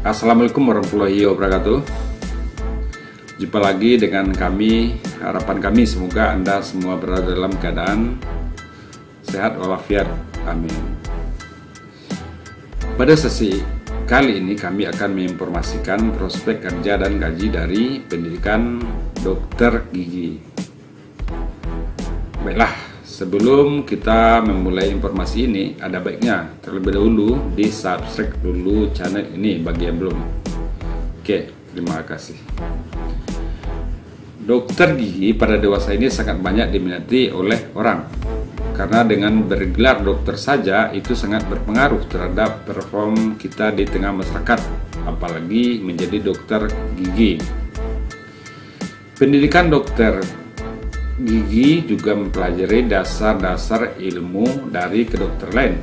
Assalamualaikum warahmatullahi wabarakatuh. Jumpa lagi dengan kami. Harapan kami semoga Anda semua berada dalam keadaan sehat walafiat. Amin. Pada sesi kali ini kami akan menginformasikan prospek kerja dan gaji dari pendidikan dokter gigi. Baiklah, sebelum kita memulai informasi ini, ada baiknya terlebih dahulu di subscribe dulu channel ini bagi yang belum. Oke, terima kasih. Dokter gigi pada dewasa ini sangat banyak diminati oleh orang, karena dengan bergelar dokter saja itu sangat berpengaruh terhadap perform kita di tengah masyarakat, apalagi menjadi dokter gigi. Pendidikan dokter gigi juga mempelajari dasar-dasar ilmu dari kedokteran lain,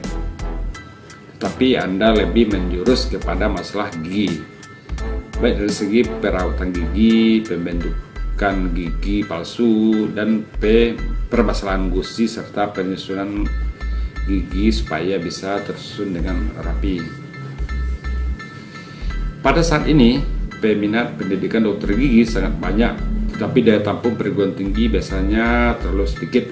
tapi Anda lebih menjurus kepada masalah gigi, baik dari segi perawatan gigi, pembentukan gigi palsu, dan permasalahan gusi serta penyusunan gigi supaya bisa tersusun dengan rapi. Pada saat ini, peminat pendidikan dokter gigi sangat banyak, tapi daya tampung perguruan tinggi biasanya terlalu sedikit.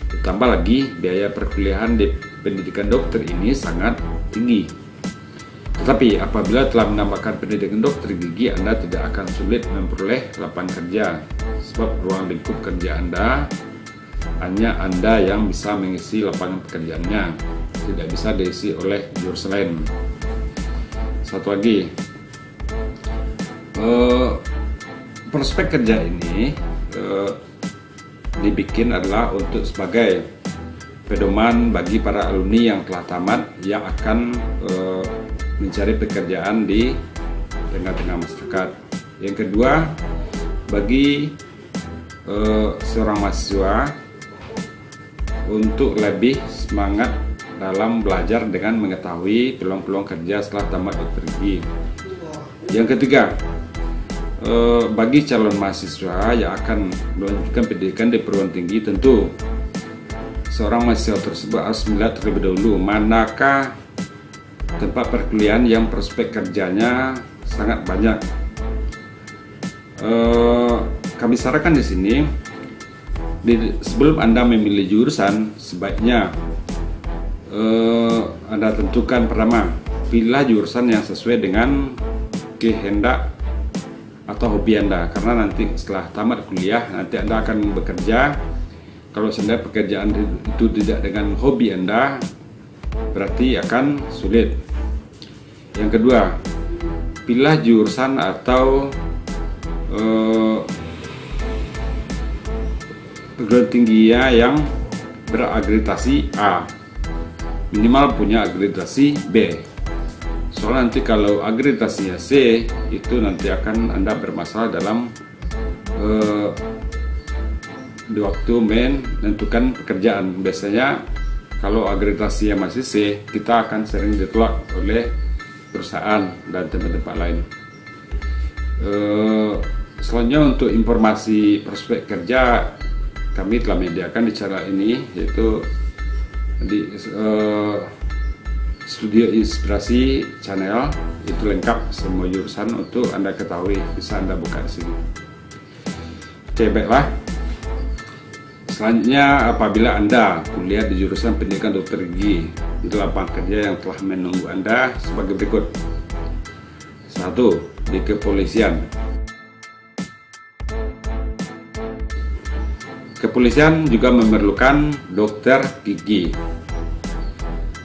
Ditambah lagi biaya perkuliahan di pendidikan dokter ini sangat tinggi. Tetapi apabila telah menambahkan pendidikan dokter gigi, Anda tidak akan sulit memperoleh lapangan kerja, sebab ruang lingkup kerja Anda hanya Anda yang bisa mengisi lapangan pekerjaannya, tidak bisa diisi oleh jurusan lain. Satu lagi, prospek kerja ini dibikin adalah untuk sebagai pedoman bagi para alumni yang telah tamat yang akan mencari pekerjaan di tengah-tengah masyarakat. Yang kedua, bagi seorang mahasiswa untuk lebih semangat dalam belajar dengan mengetahui peluang-peluang kerja setelah tamat dokter gigi. Yang ketiga, bagi calon mahasiswa yang akan melanjutkan pendidikan di perguruan tinggi, tentu seorang mahasiswa tersebut harus melihat terlebih dahulu manakah tempat perkuliahan yang prospek kerjanya sangat banyak. Kami sarankan di sini, sebelum Anda memilih jurusan, sebaiknya Anda tentukan pertama, pilih jurusan yang sesuai dengan kehendak atau hobi Anda, karena nanti setelah tamat kuliah nanti Anda akan bekerja. Kalau seandainya pekerjaan itu tidak dengan hobi Anda, berarti akan sulit. Yang kedua, pilih jurusan atau perguruan tinggi yang berakreditasi A, minimal punya akreditasi B. Soalnya nanti kalau akreditasinya C, itu nanti akan Anda bermasalah dalam di waktu menentukan pekerjaan. Biasanya kalau akreditasinya masih C, kita akan sering ditolak oleh perusahaan dan tempat-tempat lain. Selanjutnya, untuk informasi prospek kerja, kami telah menyediakan di channel ini, yaitu di Studio Inspirasi Channel. Itu lengkap semua jurusan untuk Anda ketahui, bisa Anda buka di sini. Oke, baiklah. Selanjutnya, apabila Anda kuliah di jurusan pendidikan dokter gigi, itu lapangan kerja yang telah menunggu Anda sebagai berikut. 1. Di kepolisian. Kepolisian juga memerlukan dokter gigi.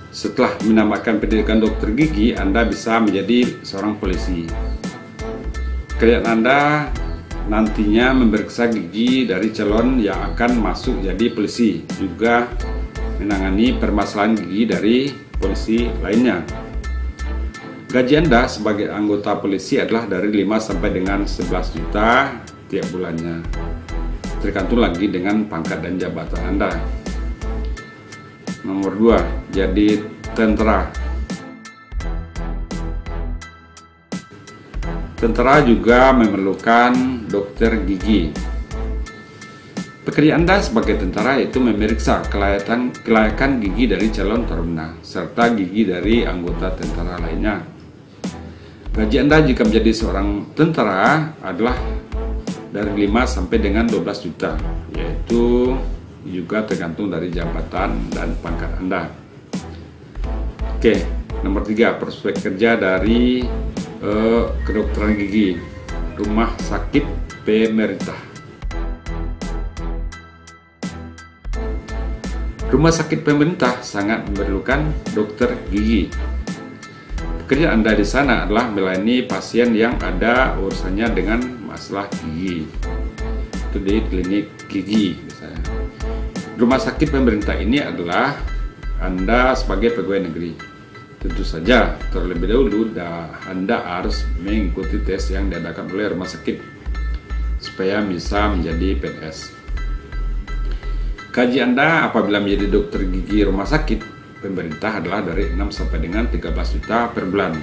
Setelah menambahkan pendidikan dokter gigi, Anda bisa menjadi seorang polisi. Pekerjaan Anda nantinya memeriksa gigi dari calon yang akan masuk jadi polisi, juga menangani permasalahan gigi dari polisi lainnya. Gaji Anda sebagai anggota polisi adalah dari 5 sampai dengan 11 juta tiap bulannya, tergantung lagi dengan pangkat dan jabatan Anda. Nomor 2, jadi tentara. Tentara juga memerlukan dokter gigi. Pekerjaan Anda sebagai tentara itu memeriksa kelayakan gigi dari calon taruna serta gigi dari anggota tentara lainnya. Gaji Anda jika menjadi seorang tentara adalah dari 5 sampai dengan 12 juta, yaitu juga tergantung dari jabatan dan pangkat Anda. Oke, nomor 3, prospek kerja dari kedokteran gigi, rumah sakit pemerintah. Rumah sakit pemerintah sangat memerlukan dokter gigi. Pekerjaan Anda di sana adalah melayani pasien yang ada urusannya dengan masalah gigi. Itu di klinik gigi misalnya. Rumah sakit pemerintah ini adalah Anda sebagai pegawai negeri. Tentu saja terlebih dahulu Anda harus mengikuti tes yang diadakan oleh rumah sakit supaya bisa menjadi PNS. Gaji Anda apabila menjadi dokter gigi rumah sakit pemerintah adalah dari 6 sampai dengan 13 juta per bulan.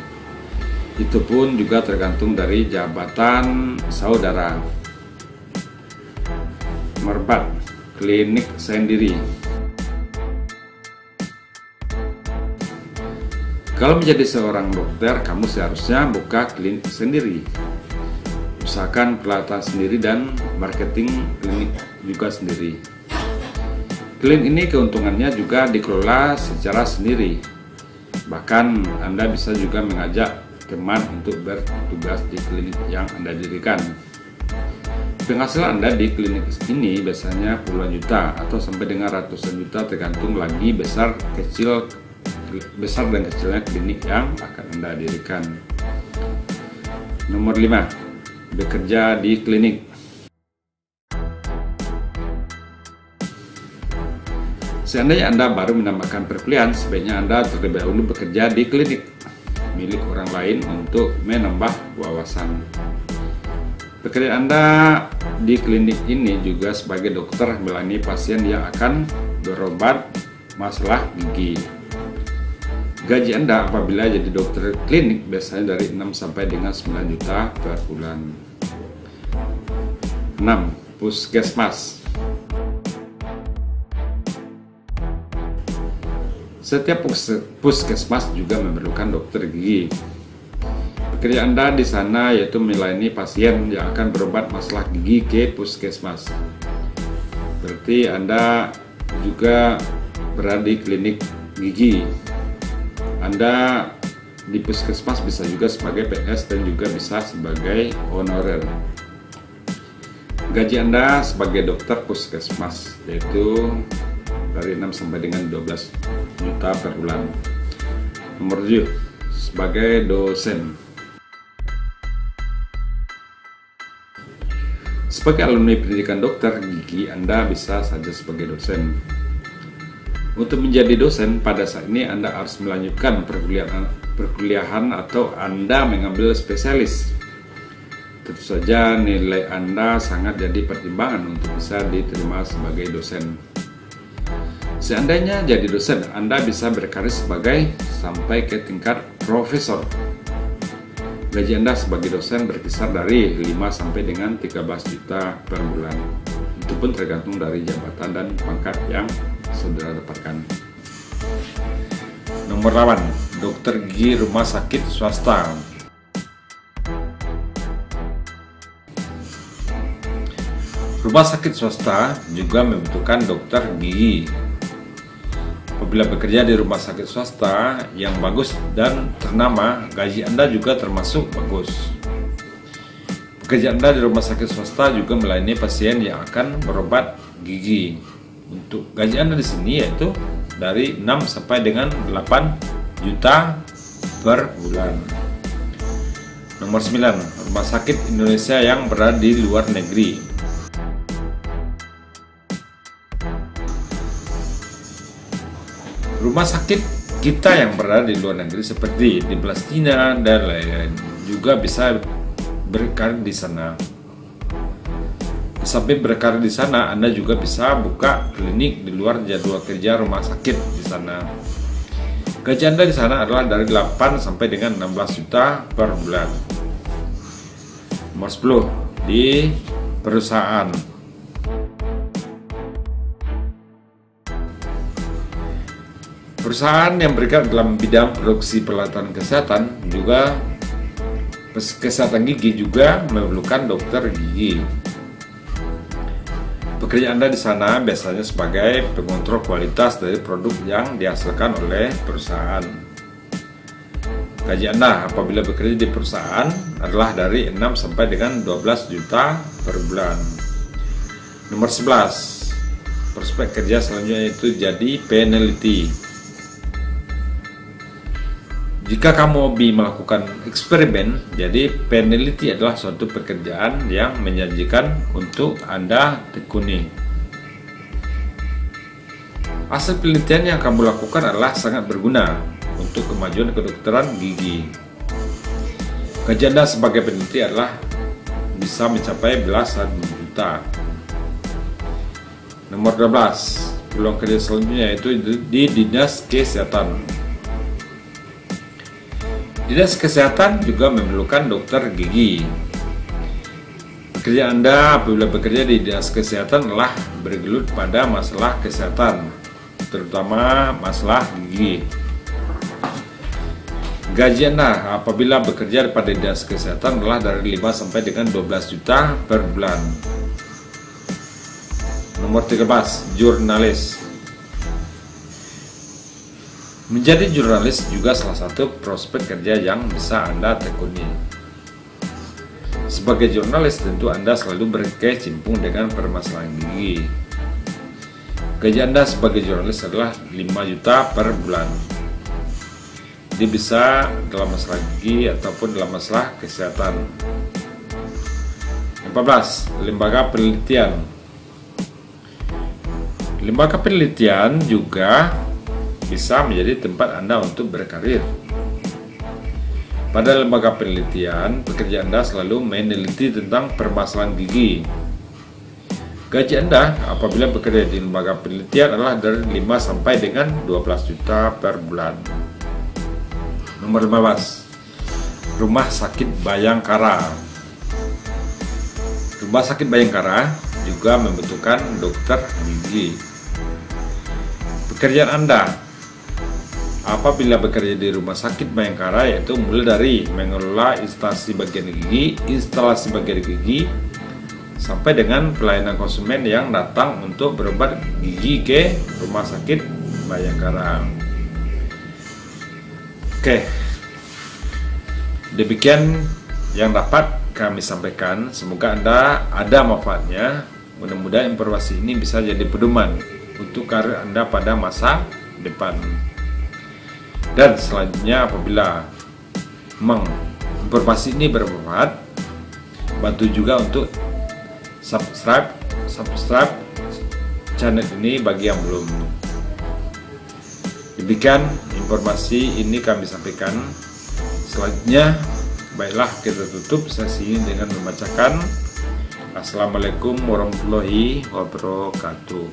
Itu pun juga tergantung dari jabatan saudara. Nomor 4, klinik sendiri. Kalau menjadi seorang dokter, kamu seharusnya buka klinik sendiri. Usahakan pelatihan sendiri dan marketing klinik juga sendiri. Klinik ini keuntungannya juga dikelola secara sendiri. Bahkan Anda bisa juga mengajak teman untuk bertugas di klinik yang Anda dirikan. Penghasilan Anda di klinik ini biasanya puluhan juta atau sampai dengan ratusan juta tergantung lagi besar dan kecilnya klinik yang akan Anda dirikan. Nomor 5, bekerja di klinik. Seandainya Anda baru menambahkan perkuliahan, sebaiknya Anda terlebih dahulu bekerja di klinik milik orang lain untuk menambah wawasan. Pekerjaan Anda di klinik ini juga sebagai dokter melayani pasien yang akan berobat masalah gigi. Gaji Anda apabila jadi dokter klinik biasanya dari 6 sampai dengan 9 juta per bulan. 6. Puskesmas. Setiap puskesmas juga memerlukan dokter gigi. Pekerjaan Anda di sana yaitu melayani pasien yang akan berobat masalah gigi ke puskesmas. Berarti Anda juga berada di klinik gigi. Anda di puskesmas bisa juga sebagai PNS dan juga bisa sebagai honorer. Gaji Anda sebagai dokter puskesmas yaitu dari 6 sampai dengan 12 juta per bulan. Nomor 7, sebagai dosen. Sebagai alumni pendidikan dokter gigi, Anda bisa saja sebagai dosen. Untuk menjadi dosen pada saat ini Anda harus melanjutkan perkuliahan atau Anda mengambil spesialis. Tentu saja nilai Anda sangat jadi pertimbangan untuk bisa diterima sebagai dosen. Seandainya jadi dosen, Anda bisa berkarir sampai ke tingkat profesor. Gaji Anda sebagai dosen berkisar dari 5 sampai dengan 13 juta per bulan. Itu pun tergantung dari jabatan dan pangkat yang saudara dapatkan. Nomor 8, dokter gigi rumah sakit swasta. Rumah sakit swasta juga membutuhkan dokter gigi. Apabila bekerja di rumah sakit swasta yang bagus dan ternama, gaji Anda juga termasuk bagus. Pekerjaan Anda di rumah sakit swasta juga melayani pasien yang akan berobat gigi. Untuk gaji Anda di sini yaitu dari 6 sampai dengan 8 juta per bulan. Nomor 9, rumah sakit Indonesia yang berada di luar negeri. Rumah sakit kita yang berada di luar negeri seperti di Palestina dan lain-lain juga bisa berkarir di sana. Sampai berkarir di sana, Anda juga bisa buka klinik di luar jadwal kerja rumah sakit di sana. Gaji Anda di sana adalah dari 8 sampai dengan 16 juta per bulan. Nomor 10, di perusahaan. Perusahaan yang bergerak dalam bidang produksi peralatan kesehatan juga Kesehatan gigi juga memerlukan dokter gigi. Pekerjaan Anda di sana biasanya sebagai pengontrol kualitas dari produk yang dihasilkan oleh perusahaan. Gaji Anda apabila bekerja di perusahaan adalah dari 6 sampai dengan 12 juta per bulan. Nomor 11, prospek kerja selanjutnya itu jadi peneliti. Jika kamu hobi melakukan eksperimen, jadi peneliti adalah suatu pekerjaan yang menjanjikan untuk Anda tekuni. Hasil penelitian yang kamu lakukan adalah sangat berguna untuk kemajuan kedokteran gigi. Gaji Anda sebagai peneliti adalah bisa mencapai belasan juta. Nomor 12, peluang kerja selanjutnya yaitu di Dinas Kesehatan. Dinas Kesehatan juga memerlukan dokter gigi. Pekerjaan Anda apabila bekerja di Dinas Kesehatan adalah bergelut pada masalah kesehatan, terutama masalah gigi. Gaji Anda apabila bekerja pada Dinas Kesehatan adalah dari 5 sampai dengan 12 juta per bulan. Nomor 13, jurnalis. Menjadi jurnalis juga salah satu prospek kerja yang bisa Anda tekuni. Sebagai jurnalis tentu Anda selalu berkecimpung dengan permasalahan gigi. Gaji Anda sebagai jurnalis adalah 5 juta per bulan. Dia bisa dalam masalah gigi ataupun dalam masalah kesehatan. 14. Lembaga penelitian. Lembaga penelitian juga bisa menjadi tempat Anda untuk berkarir. Pada lembaga penelitian, pekerjaan Anda selalu meneliti tentang permasalahan gigi. Gaji Anda apabila bekerja di lembaga penelitian adalah dari 5 sampai dengan 12 juta per bulan. Nomor 15, Rumah Sakit Bayangkara. Rumah Sakit Bayangkara juga membutuhkan dokter gigi. Pekerjaan Anda apabila bekerja di Rumah Sakit Bayangkara yaitu mulai dari mengelola instalasi bagian gigi, sampai dengan pelayanan konsumen yang datang untuk berobat gigi ke Rumah Sakit Bayangkara. Oke, demikian yang dapat kami sampaikan. Semoga Anda ada manfaatnya. Mudah-mudahan informasi ini bisa jadi pedoman untuk karir Anda pada masa depan. Dan selanjutnya apabila memang informasi ini bermanfaat, bantu juga untuk subscribe channel ini bagi yang belum. Demikian informasi ini kami sampaikan. Selanjutnya, baiklah kita tutup sesi ini dengan membacakan Assalamualaikum warahmatullahi wabarakatuh.